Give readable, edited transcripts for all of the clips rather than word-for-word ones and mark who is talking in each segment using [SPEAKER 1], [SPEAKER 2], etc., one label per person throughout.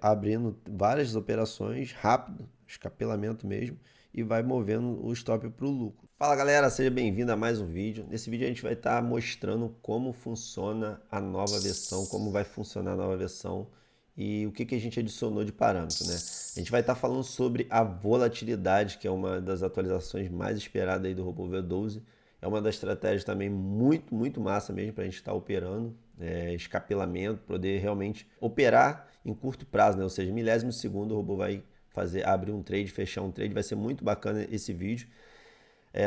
[SPEAKER 1] abrindo várias operações rápido, escapelamento mesmo, e vai movendo o stop para o lucro. Fala galera, seja bem-vindo a mais um vídeo. Nesse vídeo a gente vai estar mostrando como funciona a nova versão, como vai funcionar a nova versão e o que a gente adicionou de parâmetro, né? A gente vai estar falando sobre a volatilidade, que é uma das atualizações mais esperadas aí do Robô V12. É uma das estratégias também muito massa mesmo para a gente estar operando, escapelamento, poder realmente operar em curto prazo, né? Ou seja, milésimo de segundo o robô vai abrir um trade, fechar um trade, vai ser muito bacana esse vídeo.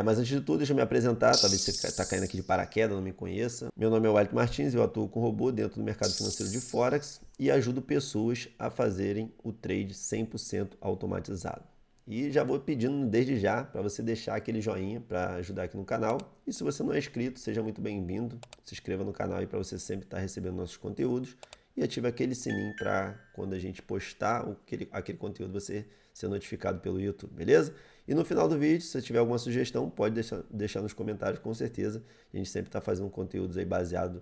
[SPEAKER 1] Mas antes de tudo, deixa eu me apresentar, talvez você está caindo aqui de paraquedas, não me conheça. Meu nome é Wellington Martins, eu atuo com robô dentro do mercado financeiro de Forex e ajudo pessoas a fazerem o trade 100% automatizado. E já vou pedindo desde já para você deixar aquele joinha para ajudar aqui no canal. E se você não é inscrito, seja muito bem-vindo. Se inscreva no canal aí para você sempre estar recebendo nossos conteúdos. E ative aquele sininho para quando a gente postar aquele conteúdo você ser notificado pelo YouTube, beleza? E no final do vídeo, se você tiver alguma sugestão, pode deixar nos comentários, com certeza. A gente sempre está fazendo conteúdos aí baseado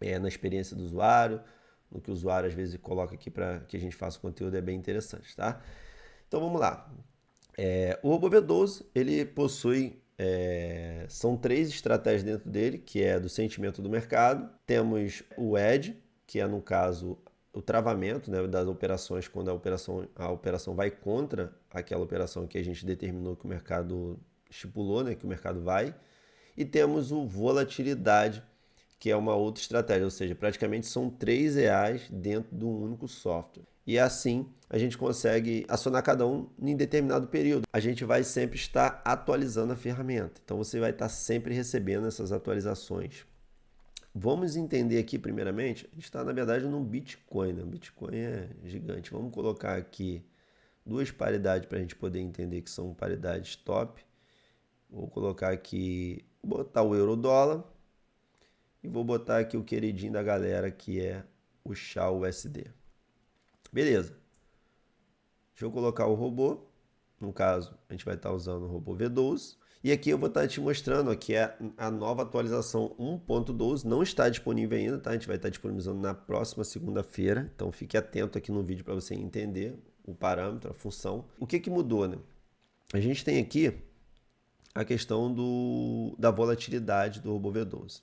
[SPEAKER 1] na experiência do usuário, no que o usuário às vezes coloca aqui para que a gente faça o conteúdo, é bem interessante, tá? Então vamos lá. O Robô V12, ele possui, são três estratégias dentro dele, que é do sentimento do mercado. Temos o edge, que é no caso o travamento, né, das operações, quando a operação vai contra aquela operação que a gente determinou que o mercado estipulou, né, que o mercado vai. E temos o volatilidade, que é uma outra estratégia, ou seja, praticamente são três reais dentro de um único software. E assim a gente consegue acionar cada um em determinado período. A gente vai sempre estar atualizando a ferramenta, então você vai estar sempre recebendo essas atualizações. Vamos entender aqui primeiramente, a gente está na verdade no Bitcoin, né? O Bitcoin é gigante. Vamos colocar aqui duas paridades para a gente poder entender que são paridades top. Vou colocar aqui, vou botar o euro dólar e vou botar aqui o queridinho da galera que é o SHA USD. Beleza. Deixa eu colocar o robô. No caso, a gente vai estar usando o robô V12. E aqui eu vou estar te mostrando aqui a nova atualização 1.12. Não está disponível ainda, tá? A gente vai estar disponibilizando na próxima segunda-feira. Então fique atento aqui no vídeo para você entender o parâmetro, a função. O que mudou, né? A gente tem aqui a questão da volatilidade do robô V12.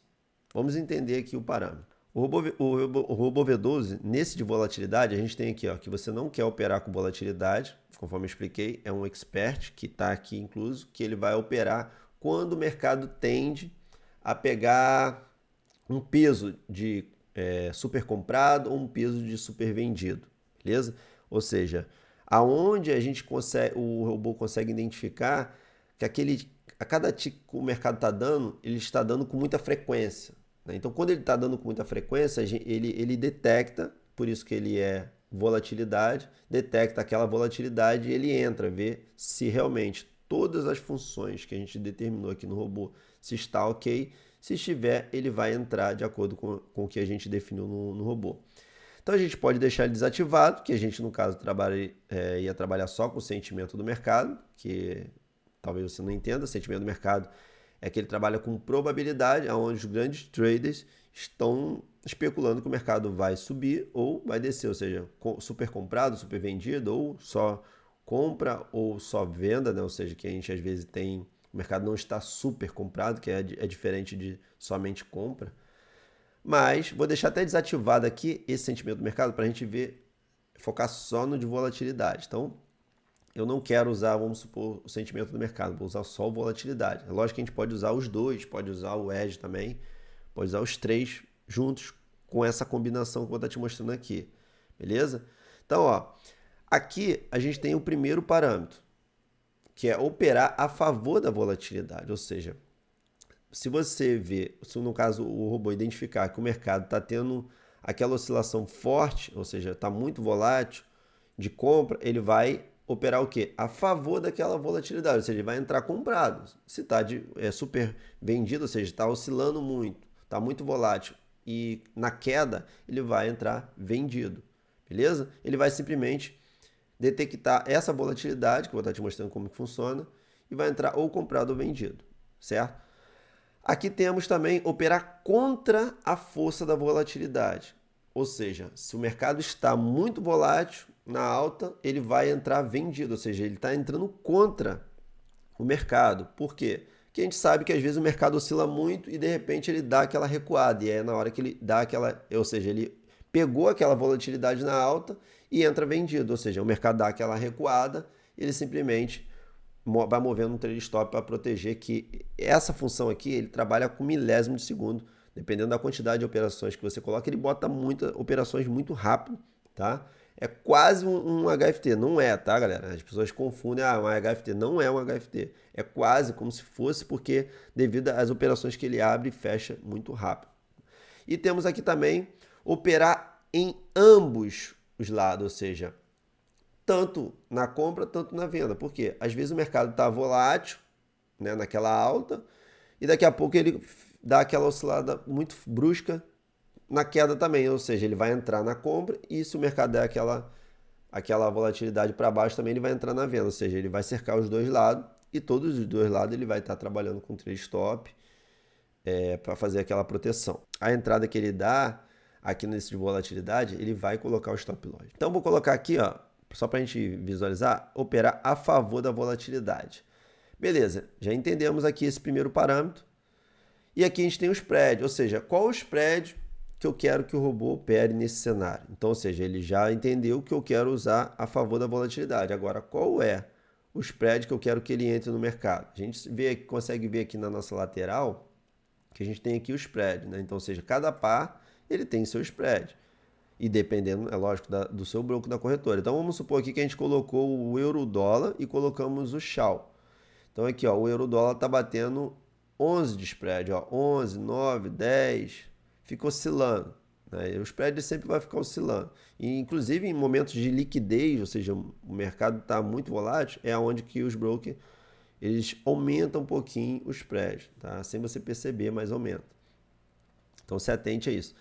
[SPEAKER 1] Vamos entender aqui o parâmetro. O robô V12, nesse de volatilidade, a gente tem aqui ó, que você não quer operar com volatilidade, conforme eu expliquei, é um expert que está aqui incluso, que ele vai operar quando o mercado tende a pegar um peso de super comprado ou um peso de super vendido, beleza? Ou seja, aonde a gente consegue, o robô consegue identificar que a cada tick que o mercado está dando, ele está dando com muita frequência. Né? Então, quando ele está dando com muita frequência, ele detecta, por isso que ele é volatilidade, detecta aquela volatilidade e ele entra, vê se realmente todas as funções que a gente determinou aqui no robô se está ok. Se estiver, ele vai entrar de acordo com o que a gente definiu no robô. Então a gente pode deixar ele desativado, que a gente no caso ia trabalhar só com o sentimento do mercado, que talvez você não entenda, o sentimento do mercado é que ele trabalha com probabilidade, onde os grandes traders estão especulando que o mercado vai subir ou vai descer, ou seja, super comprado, super vendido, ou só compra ou só venda, né? Ou seja, que a gente às vezes tem, o mercado não está super comprado, que é diferente de somente compra. Mas vou deixar até desativado aqui esse sentimento do mercado para a gente ver, focar só no de volatilidade. Então, eu não quero usar, vamos supor, o sentimento do mercado, vou usar só a volatilidade. É lógico que a gente pode usar os dois, pode usar o edge também, pode usar os três juntos com essa combinação que eu vou estar te mostrando aqui, beleza? Então, ó, aqui a gente tem o primeiro parâmetro, que é operar a favor da volatilidade, ou seja, se você vê, se no caso o robô identificar que o mercado está tendo aquela oscilação forte, ou seja, está muito volátil de compra, ele vai operar o quê? A favor daquela volatilidade, ou seja, ele vai entrar comprado. Se está super vendido, ou seja, está oscilando muito, está muito volátil e na queda ele vai entrar vendido, beleza? Ele vai simplesmente detectar essa volatilidade, que eu vou estar te mostrando como que funciona, e vai entrar ou comprado ou vendido, certo? Aqui temos também operar contra a força da volatilidade. Ou seja, se o mercado está muito volátil na alta, ele vai entrar vendido, ou seja, ele está entrando contra o mercado. Por quê? Porque a gente sabe que às vezes o mercado oscila muito e de repente ele dá aquela recuada. E é na hora que ele dá aquela. Ou seja, ele pegou aquela volatilidade na alta e entra vendido. Ou seja, o mercado dá aquela recuada, ele simplesmente vai movendo um trade stop para proteger que essa função aqui ele trabalha com milésimo de segundo. Dependendo da quantidade de operações que você coloca, ele bota muitas operações muito rápido, tá? É quase um HFT, não é, tá, galera? As pessoas confundem, um HFT não é um HFT. É quase como se fosse, porque devido às operações que ele abre e fecha muito rápido. E temos aqui também operar em ambos os lados, ou seja, tanto na compra, tanto na venda. Por quê? Às vezes o mercado está volátil, né, naquela alta, e daqui a pouco ele dá aquela oscilada muito brusca na queda também, ou seja, ele vai entrar na compra e se o mercado der aquela volatilidade para baixo também ele vai entrar na venda, ou seja, ele vai cercar os dois lados e todos os dois lados ele vai estar trabalhando com trade stop para fazer aquela proteção. A entrada que ele dá aqui nesse de volatilidade, ele vai colocar o stop loss. Então vou colocar aqui, ó, só para a gente visualizar, operar a favor da volatilidade. Beleza, já entendemos aqui esse primeiro parâmetro. E aqui a gente tem o spread, ou seja, qual o spread que eu quero que o robô opere nesse cenário. Então, ou seja, ele já entendeu que eu quero usar a favor da volatilidade. Agora, qual é o spread que eu quero que ele entre no mercado? A gente consegue ver aqui na nossa lateral que a gente tem aqui o spread, né? Então, ou seja, cada par ele tem seu spread. E dependendo, é lógico, do seu broker da corretora. Então, vamos supor aqui que a gente colocou o euro-dólar e colocamos o Shao. Então, aqui, ó, o euro-dólar está batendo 11 de spread, ó, 11, 9, 10, fica oscilando. Né? O spread sempre vai ficar oscilando. E, inclusive, em momentos de liquidez, ou seja, o mercado está muito volátil, é onde que os brokers eles aumentam um pouquinho o spread, tá? Sem você perceber, mas aumenta. Então, se atente a isso.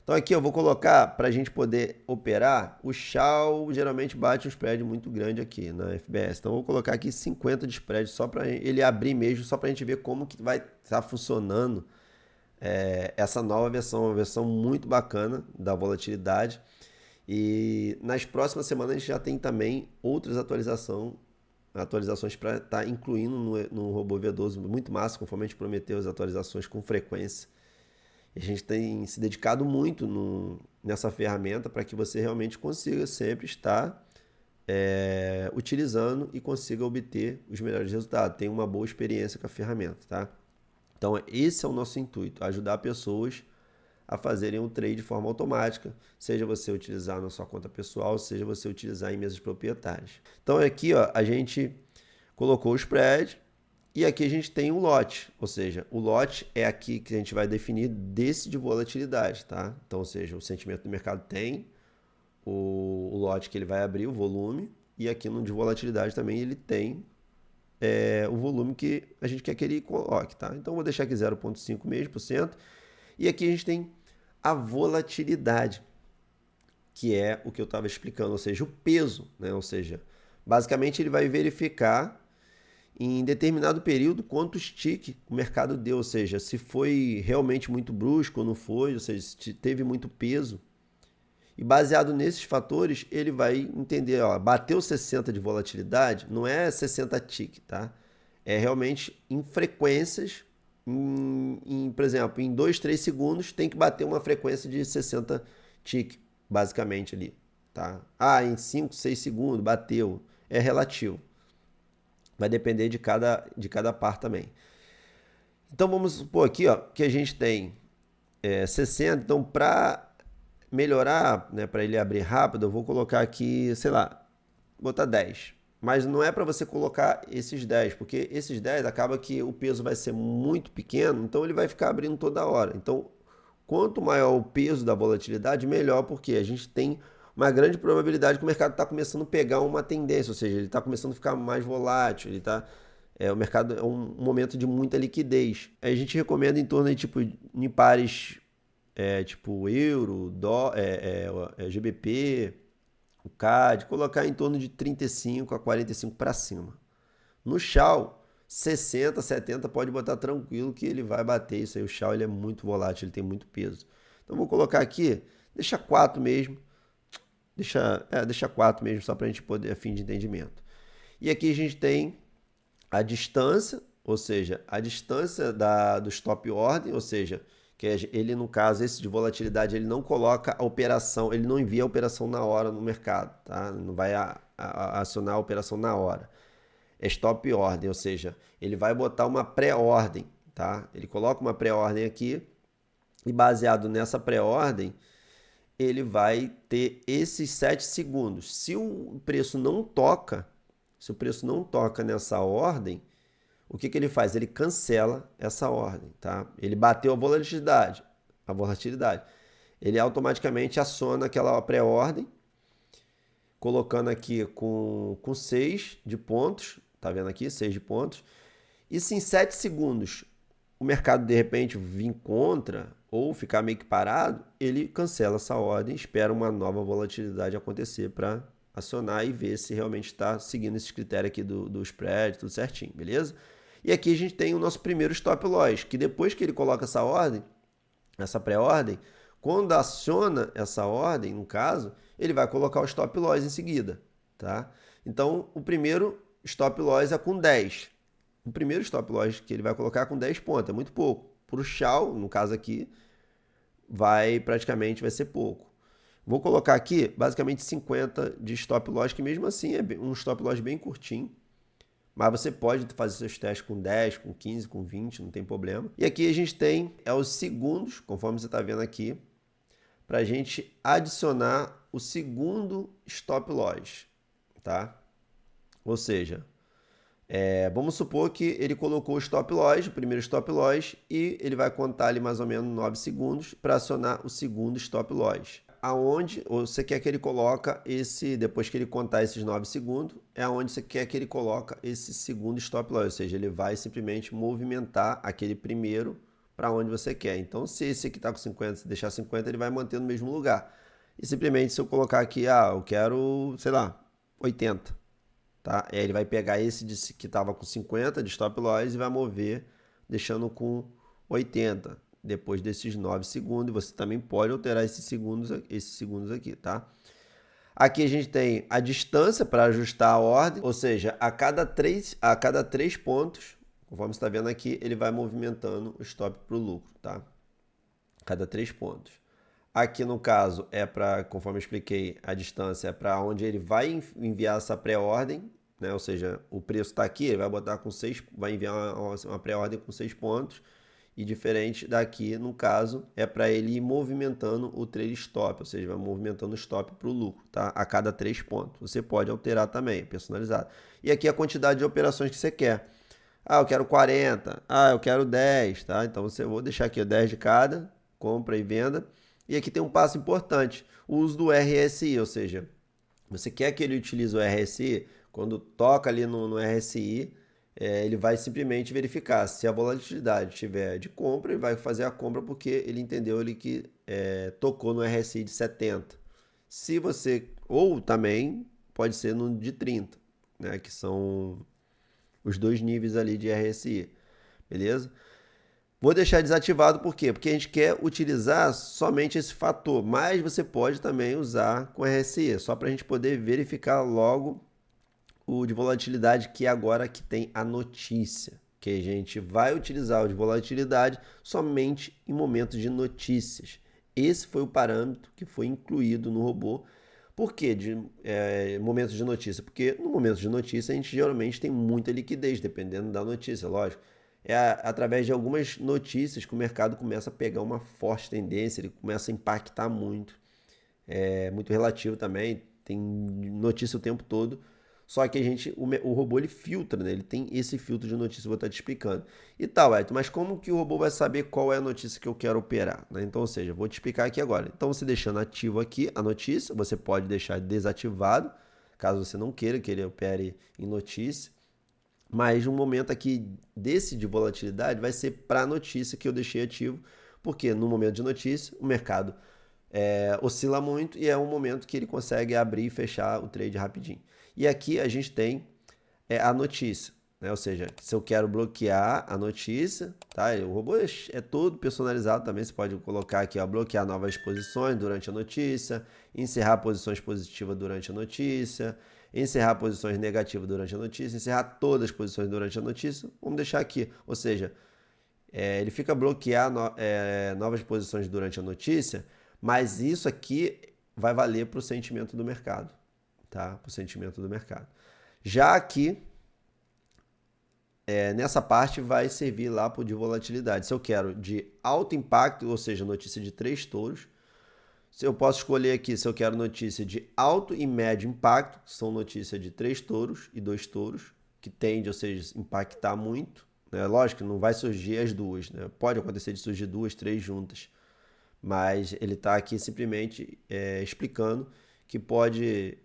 [SPEAKER 1] Então aqui eu vou colocar, para a gente poder operar, o Shao geralmente bate um spread muito grande aqui na FBS. Então eu vou colocar aqui 50 de spread só para ele abrir mesmo, só para a gente ver como que vai estar funcionando essa nova versão, uma versão muito bacana da volatilidade. E nas próximas semanas a gente já tem também outras atualizações para estar incluindo no robô V12 muito massa, conforme a gente prometeu as atualizações com frequência. A gente tem se dedicado muito nessa ferramenta para que você realmente consiga sempre estar utilizando e consiga obter os melhores resultados. Tenha uma boa experiência com a ferramenta, tá? Então, esse é o nosso intuito, ajudar pessoas a fazerem um trade de forma automática, seja você utilizar na sua conta pessoal, seja você utilizar em mesas proprietárias. Então, aqui ó, a gente colocou o spread, e aqui a gente tem um lote, ou seja, o lote é aqui que a gente vai definir desse de volatilidade, tá? Então, ou seja, o sentimento do mercado tem o lote que ele vai abrir, o volume, e aqui no de volatilidade também ele tem o volume que a gente quer que ele coloque, tá? Então, vou deixar aqui 0,5 mesmo por cento, e aqui a gente tem a volatilidade, que é o que eu estava explicando, ou seja, o peso, né? Ou seja, basicamente ele vai verificar em determinado período quantos tick o mercado deu, ou seja, se foi realmente muito brusco ou não foi, ou seja, se teve muito peso. E baseado nesses fatores, ele vai entender, ó, bateu 60 de volatilidade, não é 60 tick, tá? É realmente em frequências, por exemplo, em 2, 3 segundos tem que bater uma frequência de 60 tick, basicamente ali, tá? Em 5, 6 segundos bateu, é relativo. Vai depender de cada par também. Então vamos supor aqui ó, que a gente tem 60. Então para melhorar, né, para ele abrir rápido, eu vou colocar aqui, sei lá, botar 10. Mas não é para você colocar esses 10, porque esses 10 acaba que o peso vai ser muito pequeno, então ele vai ficar abrindo toda hora. Então, quanto maior o peso da volatilidade, melhor, porque a gente tem uma grande probabilidade que o mercado está começando a pegar uma tendência, ou seja, ele está começando a ficar mais volátil, o mercado é um momento de muita liquidez. Aí a gente recomenda em torno de tipo em pares tipo euro, GBP, o CAD, colocar em torno de 35 a 45 para cima. No Shao, 60, 70 pode botar tranquilo que ele vai bater isso aí. O Shao ele é muito volátil, ele tem muito peso. Então vou colocar aqui Deixa 4 mesmo. Deixa 4 mesmo, só para a gente poder, a fim de entendimento. E aqui a gente tem a distância, ou seja, a distância do stop ordem, ou seja, que ele, no caso, esse de volatilidade, ele não coloca a operação, ele não envia a operação na hora no mercado, tá? Não vai acionar a operação na hora. É stop ordem, ou seja, ele vai botar uma pré-ordem, tá? Ele coloca uma pré-ordem aqui e baseado nessa pré-ordem, ele vai ter esses 7 segundos. Se o preço não toca, nessa ordem, o que ele faz? Ele cancela essa ordem, tá? Ele bateu a volatilidade. Ele automaticamente aciona aquela pré-ordem, colocando aqui com 6 de pontos, tá vendo aqui? 6 de pontos. E se em 7 segundos o mercado de repente vir contra ou ficar meio que parado, ele cancela essa ordem, espera uma nova volatilidade acontecer para acionar e ver se realmente está seguindo esse critério aqui do spread, tudo certinho, beleza? E aqui a gente tem o nosso primeiro stop loss, que depois que ele coloca essa ordem, essa pré-ordem, quando aciona essa ordem, no caso, ele vai colocar o stop loss em seguida, tá? Então, o primeiro stop loss é com 10. O primeiro stop loss que ele vai colocar é com 10 pontos, é muito pouco. Para o Shao, no caso aqui, vai ser pouco. Vou colocar aqui basicamente 50 de stop loss, que mesmo assim é um stop loss bem curtinho. Mas você pode fazer seus testes com 10, com 15, com 20, não tem problema. E aqui a gente tem os segundos, conforme você está vendo aqui, para a gente adicionar o segundo stop loss, tá? Ou seja, vamos supor que ele colocou o stop loss, o primeiro stop loss, e ele vai contar ali mais ou menos 9 segundos para acionar o segundo stop loss. Aonde você quer que ele coloca depois que ele contar esses 9 segundos, é aonde você quer que ele coloca esse segundo stop loss, ou seja, ele vai simplesmente movimentar aquele primeiro para onde você quer. Então, se esse aqui está com 50, se deixar 50, ele vai manter no mesmo lugar. E simplesmente se eu colocar aqui, eu quero, sei lá, 80. Tá? Aí ele vai pegar esse que estava com 50 de stop loss e vai mover, deixando com 80 depois desses 9 segundos. E você também pode alterar esses segundos aqui, tá? Aqui a gente tem a distância para ajustar a ordem, ou seja, a cada 3 pontos, conforme você está vendo aqui, ele vai movimentando o stop para o lucro, tá? A cada 3 pontos. Aqui no caso conforme eu expliquei, a distância é para onde ele vai enviar essa pré-ordem, né? Ou seja, o preço está aqui, ele vai botar vai enviar uma pré-ordem com 6 pontos. E diferente daqui, no caso, é para ele ir movimentando o trade stop, ou seja, vai movimentando o stop para o lucro, tá? A cada 3 pontos. Você pode alterar também, personalizado. E aqui a quantidade de operações que você quer. Eu quero 40, eu quero 10, tá? Então vou deixar aqui 10 de cada, compra e venda. E aqui tem um passo importante, o uso do RSI, ou seja, você quer que ele utilize o RSI, quando toca ali no RSI, ele vai simplesmente verificar se a volatilidade estiver de compra, ele vai fazer a compra porque ele entendeu que tocou no RSI de 70. Se você, ou também pode ser no de 30, né, que são os dois níveis ali de RSI, beleza? Vou deixar desativado por quê? Porque a gente quer utilizar somente esse fator, mas você pode também usar com RSI, só para a gente poder verificar logo o de volatilidade, que é agora que tem a notícia, que a gente vai utilizar o de volatilidade somente em momentos de notícias. Esse foi o parâmetro que foi incluído no robô. Por que de momentos de notícia? Porque no momento de notícia a gente geralmente tem muita liquidez, dependendo da notícia, lógico. É através de algumas notícias que o mercado começa a pegar uma forte tendência, ele começa a impactar muito. É muito relativo também, tem notícia o tempo todo. Só que o robô ele filtra, né? Ele tem esse filtro de notícia, vou estar te explicando. E tal, Ayrton, mas como que o robô vai saber qual é a notícia que eu quero operar, né? Então, ou seja, vou te explicar aqui agora. Então, você deixando ativo aqui a notícia, você pode deixar desativado, caso você não queira que ele opere em notícia. Mas um momento aqui desse de volatilidade vai ser para a notícia que eu deixei ativo, porque no momento de notícia o mercado oscila muito e é um momento que ele consegue abrir e fechar o trade rapidinho. E aqui a gente tem a notícia, né? Ou seja, se eu quero bloquear a notícia, tá? O robô é todo personalizado também. Você pode colocar aqui, ó, bloquear novas posições durante a notícia, encerrar posições positivas durante a notícia, encerrar posições negativas durante a notícia, encerrar todas as posições durante a notícia. Vamos deixar aqui, ou seja, ele fica bloquear novas posições durante a notícia, mas isso aqui vai valer para o sentimento do mercado, tá? Para o sentimento do mercado. Já aqui, nessa parte vai servir lá para o de volatilidade. Se eu quero de alto impacto, ou seja, notícia de 3 touros, se eu posso escolher aqui se eu quero notícia de alto e médio impacto, que são notícias de 3 touros e 2 touros, que tende, ou seja, impactar muito. Né? Lógico que não vai surgir as duas, né? Pode acontecer de surgir 2, 3 juntas, mas ele está aqui simplesmente explicando que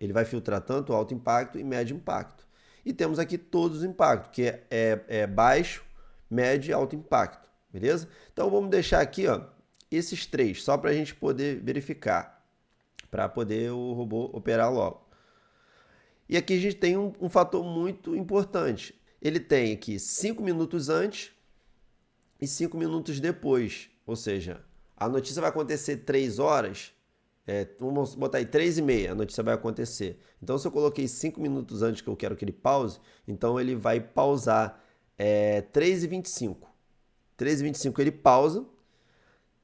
[SPEAKER 1] ele vai filtrar tanto alto impacto e médio impacto. E temos aqui todos os impactos, que é baixo, médio e alto impacto, beleza? Então vamos deixar aqui, ó, esses 3, só para a gente poder verificar, para poder o robô operar logo. E aqui a gente tem um fator muito importante. Ele tem aqui 5 minutos antes e 5 minutos depois. Ou seja, a notícia vai acontecer 3 horas, vamos botar aí 3h30, a notícia vai acontecer. Então, se eu coloquei 5 minutos antes que eu quero que ele pause, então ele vai pausar 3h25. 3h25 ele pausa,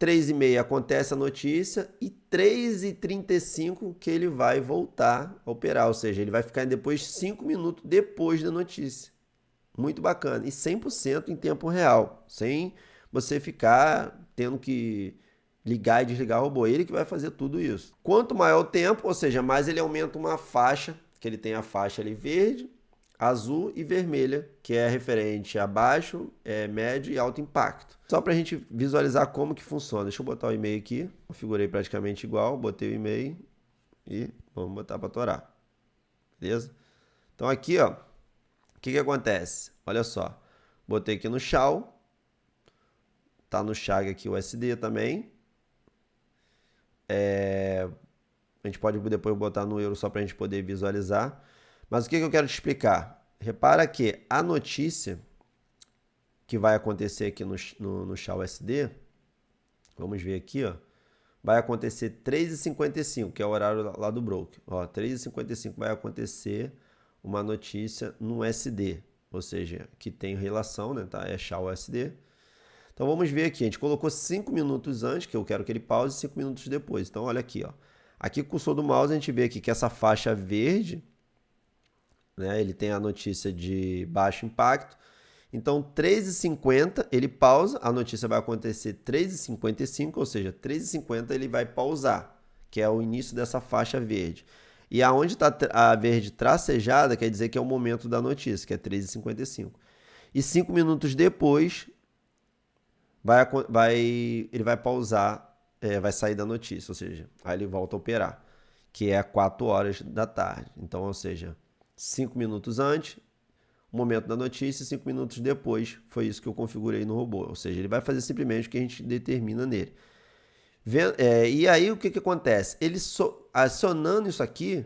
[SPEAKER 1] 3h30 acontece a notícia e 3h35 que ele vai voltar a operar, ou seja, ele vai ficar depois 5 minutos depois da notícia. Muito bacana. E 100% em tempo real, sem você ficar tendo que ligar e desligar o robô. Ele que vai fazer tudo isso. Quanto maior o tempo, ou seja, mais ele aumenta uma faixa, que ele tem a faixa ali verde, azul e vermelha, que é referente a baixo, médio e alto impacto. Só para a gente visualizar como que funciona. Deixa eu botar o e-mail aqui. Configurei praticamente igual, botei o e-mail e vamos botar para torar. Beleza? Então aqui, ó, o que acontece? Olha só, botei aqui no SHAO, tá no Chag aqui o USD também. A gente pode depois botar no euro só para a gente poder visualizar. Mas o que eu quero te explicar? Repara que a notícia que vai acontecer aqui no SHAO USD, vamos ver aqui, ó, vai acontecer 3h55, que é o horário lá do broker. Ó, 3h55 vai acontecer uma notícia no USD, ou seja, que tem relação, né, tá? É SHAO USD. Então vamos ver aqui, a gente colocou 5 minutos antes, que eu quero que ele pause, 5 minutos depois. Então olha aqui, ó. Aqui com o cursor do mouse a gente vê aqui que essa faixa verde, né, ele tem a notícia de baixo impacto. Então 3h50 ele pausa, a notícia vai acontecer 3h55, ou seja, 3h50 ele vai pausar, que é o início dessa faixa verde. E aonde está a verde tracejada, quer dizer que é o momento da notícia, que é 3h55. E 5 minutos depois, ele vai pausar, vai sair da notícia, ou seja, aí ele volta a operar, que é 4 horas da tarde. Então, ou seja, 5 minutos antes, o momento da notícia, 5 minutos depois, foi isso que eu configurei no robô. Ou seja, ele vai fazer simplesmente o que a gente determina nele. E aí o que acontece? Ele acionando isso aqui,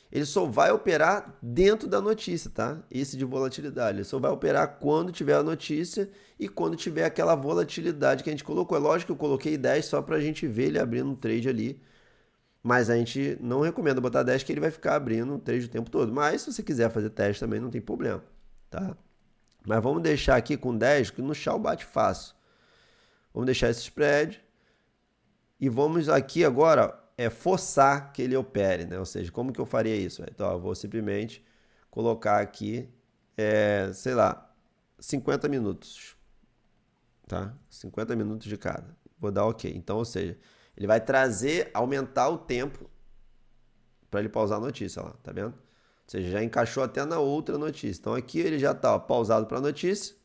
[SPEAKER 1] ele só vai operar dentro da notícia, tá? Esse de volatilidade. Ele só vai operar quando tiver a notícia e quando tiver aquela volatilidade que a gente colocou. É lógico que eu coloquei 10 só para a gente ver ele abrindo um trade ali. Mas a gente não recomenda botar 10 que ele vai ficar abrindo um trade o tempo todo. Mas se você quiser fazer teste também, não tem problema, tá? Mas vamos deixar aqui com 10, que no SHAO bate fácil. Vamos deixar esse spread. E vamos aqui agora forçar que ele opere, né? Ou seja, como que eu faria isso? Então, eu vou simplesmente colocar aqui, sei lá, 50 minutos, tá? 50 minutos de cada. Vou dar OK. Então, ou seja, ele vai aumentar o tempo para ele pausar a notícia lá, tá vendo? Ou seja, já encaixou até na outra notícia. Então, aqui ele já está pausado para a notícia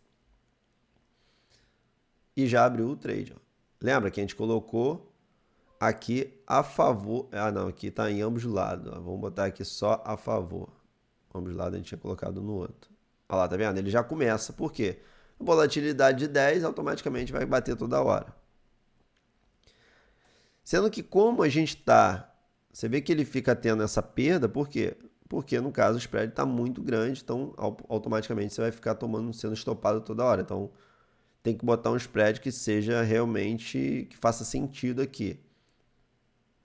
[SPEAKER 1] e já abriu o trade. Ó. Lembra que a gente colocou aqui a favor. Ah, não, aqui está em ambos os lados. Ó. Vamos botar aqui só a favor. Ambos os lados a gente tinha colocado no outro. Olha lá, tá vendo? Ele já começa. Por quê? Volatilidade de 10 automaticamente vai bater toda hora. Sendo que como a gente está... Você vê que ele fica tendo essa perda, por quê? porque no caso o spread está muito grande, então automaticamente você vai ficar sendo estopado toda hora. Então tem que botar um spread que seja realmente, que faça sentido aqui.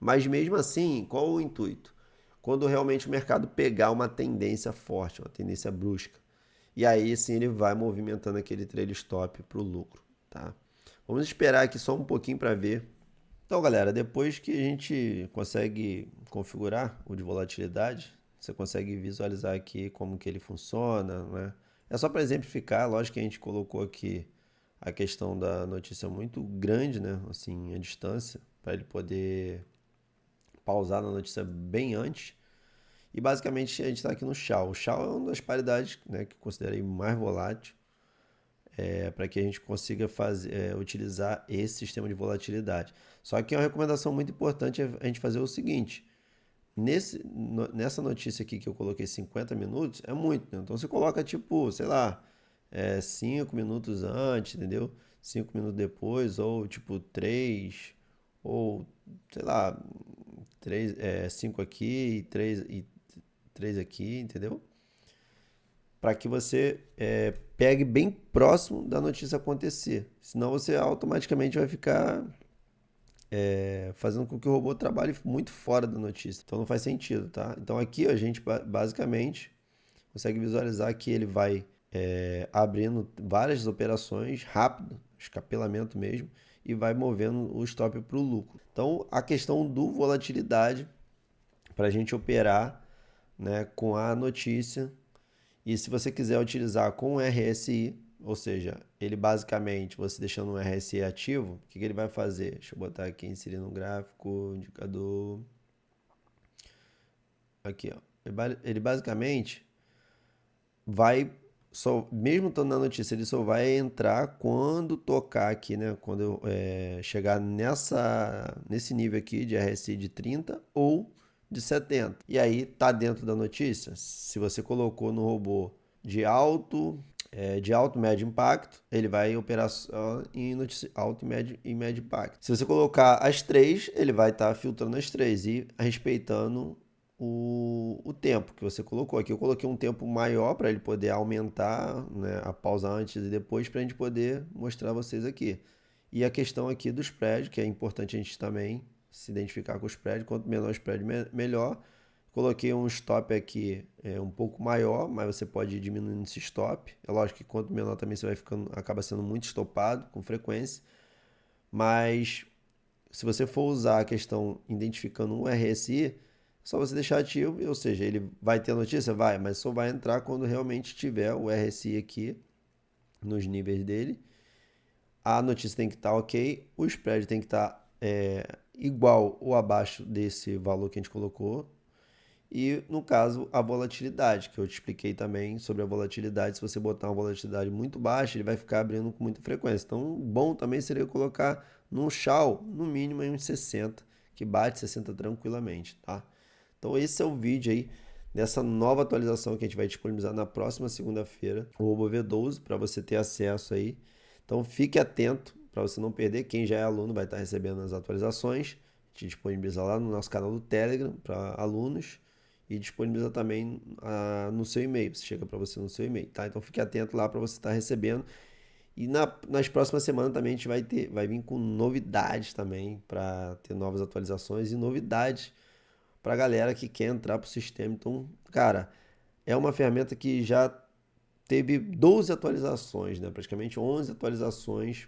[SPEAKER 1] Mas mesmo assim, qual o intuito? Quando realmente o mercado pegar uma tendência forte, uma tendência brusca, e aí sim ele vai movimentando aquele trailing stop para o lucro, tá? Vamos esperar aqui só um pouquinho para ver. Então, galera, depois que a gente consegue configurar o de volatilidade, você consegue visualizar aqui como que ele funciona, né? É só para exemplificar, lógico que a gente colocou aqui a questão da notícia muito grande, né? Assim, a distância, para ele poder pausar na notícia bem antes. E basicamente a gente está aqui no Shao. O Shao é uma das paridades, né, que eu considerei mais volátil, para que a gente consiga utilizar esse sistema de volatilidade. Só que é uma recomendação muito importante a gente fazer o seguinte: nessa notícia aqui que eu coloquei 50 minutos, é muito, né? Então você coloca tipo, sei lá, 5 minutos antes, entendeu? 5 minutos depois, ou tipo 3, ou sei lá, 5 aqui e 3 aqui, entendeu? Para que você pegue bem próximo da notícia acontecer. Senão você automaticamente vai ficar fazendo com que o robô trabalhe muito fora da notícia. Então não faz sentido, tá? Então aqui a gente basicamente consegue visualizar que ele vai abrindo várias operações rápido, escapelamento mesmo, e vai movendo o stop para o lucro. Então a questão do volatilidade para a gente operar, né, com a notícia. E se você quiser utilizar com o RSI, ou seja, ele basicamente, você deixando um RSI ativo, o que ele vai fazer? Deixa eu botar aqui, inserir no gráfico, indicador. Aqui, ó. Ele basicamente vai, só, mesmo estando na notícia, ele só vai entrar quando tocar aqui, né? Quando chegar nesse nível aqui de RSI de 30 ou de 70. E aí tá dentro da notícia. Se você colocou no robô de alto, médio impacto, ele vai operar só em notícia alto, médio e médio impacto. Se você colocar as três, ele vai estar filtrando as três e respeitando o tempo que você colocou. Aqui eu coloquei um tempo maior para ele poder aumentar, né, a pausa antes e depois para a gente poder mostrar a vocês aqui. E a questão aqui do spread, que é importante a gente também se identificar com o spread. Quanto menor o spread, melhor. Coloquei um stop aqui um pouco maior, mas você pode ir diminuindo esse stop. É lógico que quanto menor também você vai ficando, acaba sendo muito estopado com frequência. Mas se você for usar a questão identificando um RSI, é só você deixar ativo, ou seja, ele vai ter notícia? Vai, mas só vai entrar quando realmente tiver o RSI aqui nos níveis dele. A notícia tem que estar ok, o spread tem que estar igual ou abaixo desse valor que a gente colocou. E, no caso, a volatilidade, que eu te expliquei também sobre a volatilidade. Se você botar uma volatilidade muito baixa, ele vai ficar abrindo com muita frequência. Então, bom também seria colocar num Shao, no mínimo em uns 60, que bate 60 tranquilamente, tá? Então, esse é o vídeo aí dessa nova atualização que a gente vai disponibilizar na próxima segunda-feira, o Robo V12, para você ter acesso aí. Então, fique atento para você não perder. Quem já é aluno vai estar recebendo as atualizações. A gente disponibiliza lá no nosso canal do Telegram para alunos e disponibiliza também no seu e-mail. Chega para você no seu e-mail, tá? Então fique atento lá para você estar recebendo. E nas próximas semanas também a gente vai vir com novidades também para ter novas atualizações e novidades para a galera que quer entrar para o sistema. Então, cara, é uma ferramenta que já teve 12 atualizações, né? Praticamente 11 atualizações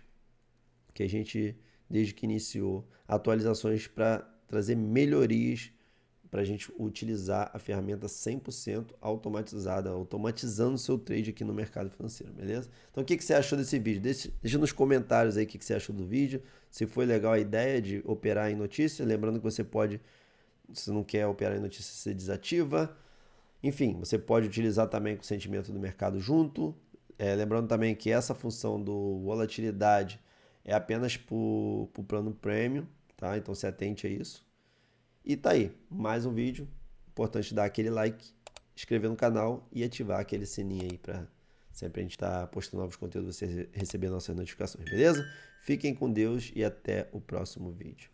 [SPEAKER 1] que a gente, desde que iniciou, atualizações para trazer melhorias para a gente utilizar a ferramenta 100% automatizada, automatizando o seu trade aqui no mercado financeiro, beleza? Então o que você achou desse vídeo? Deixa nos comentários aí o que você achou do vídeo, se foi legal a ideia de operar em notícia, lembrando que você pode, se não quer operar em notícia, você desativa. Enfim, você pode utilizar também com o sentimento do mercado junto. Lembrando também que essa função do volatilidade é apenas para o plano premium, tá? Então se atente a isso. E tá aí, mais um vídeo. Importante dar aquele like, inscrever no canal e ativar aquele sininho aí para sempre a gente estar postando novos conteúdos, você receber nossas notificações, beleza? Fiquem com Deus e até o próximo vídeo.